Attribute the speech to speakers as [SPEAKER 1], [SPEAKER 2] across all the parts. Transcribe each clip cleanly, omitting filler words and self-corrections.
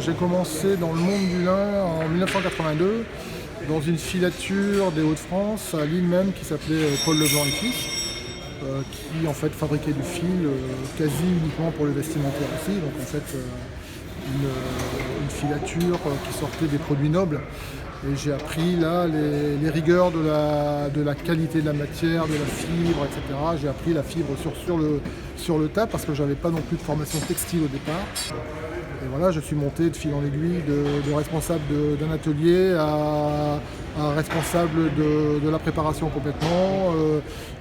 [SPEAKER 1] j'ai commencé dans le monde du lin en 1982 dans une filature des Hauts-de-France à Lille même qui s'appelait Paul Leblanc et Fils, qui en fait fabriquait du fil quasi uniquement pour le vestimentaire aussi. Donc en fait une filature qui sortait des produits nobles. Et j'ai appris là les rigueurs de la qualité de la matière, de la fibre, etc. J'ai appris la fibre sur le tas parce que je n'avais pas non plus de formation textile au départ. Et voilà, je suis monté de fil en aiguille de responsable d'un atelier à responsable de la préparation complètement.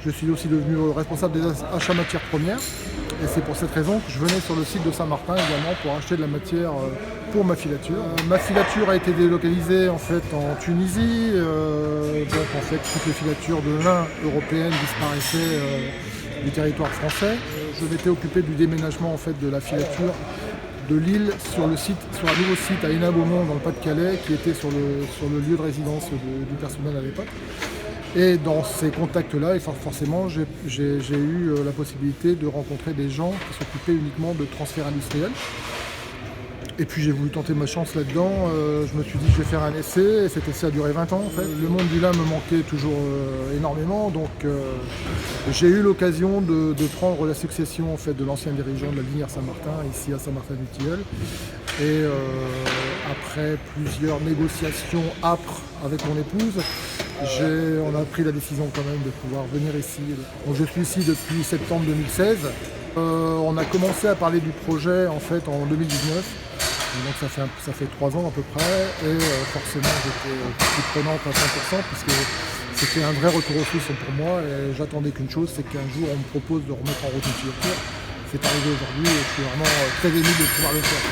[SPEAKER 1] Je suis aussi devenu responsable des achats matières premières. Et c'est pour cette raison que je venais sur le site de Saint-Martin également pour acheter de la matière pour ma filature. Ma filature a été délocalisée en fait en Tunisie. Donc en fait toutes les filatures de lin européennes disparaissaient du territoire français. Je m'étais occupé du déménagement en fait de la filature de Lille sur un nouveau site à Hénin-Beaumont dans le Pas-de-Calais qui était sur le lieu de résidence du personnel à l'époque. Et dans ces contacts-là, et forcément, j'ai eu la possibilité de rencontrer des gens qui s'occupaient uniquement de transfert industriel. Et puis j'ai voulu tenter ma chance là-dedans. Je me suis dit je vais faire un essai, et cet essai a duré 20 ans en fait. Le monde du lin me manquait toujours énormément, donc j'ai eu l'occasion de prendre la succession en fait, de l'ancien dirigeant de la Linière Saint-Martin, ici à Saint-Martin-du-Tilleul. Et après plusieurs négociations âpres avec mon épouse, on a pris la décision quand même de pouvoir venir ici. Donc je suis ici depuis septembre 2016. On a commencé à parler du projet en fait en 2019. Donc ça fait 3 ans à peu près et forcément j'étais partie prenante à 100% puisque c'était un vrai retour aux sources pour moi et j'attendais qu'une chose, c'est qu'un jour on me propose de remettre en route une filature. C'est arrivé aujourd'hui et je suis vraiment très ému de pouvoir le faire.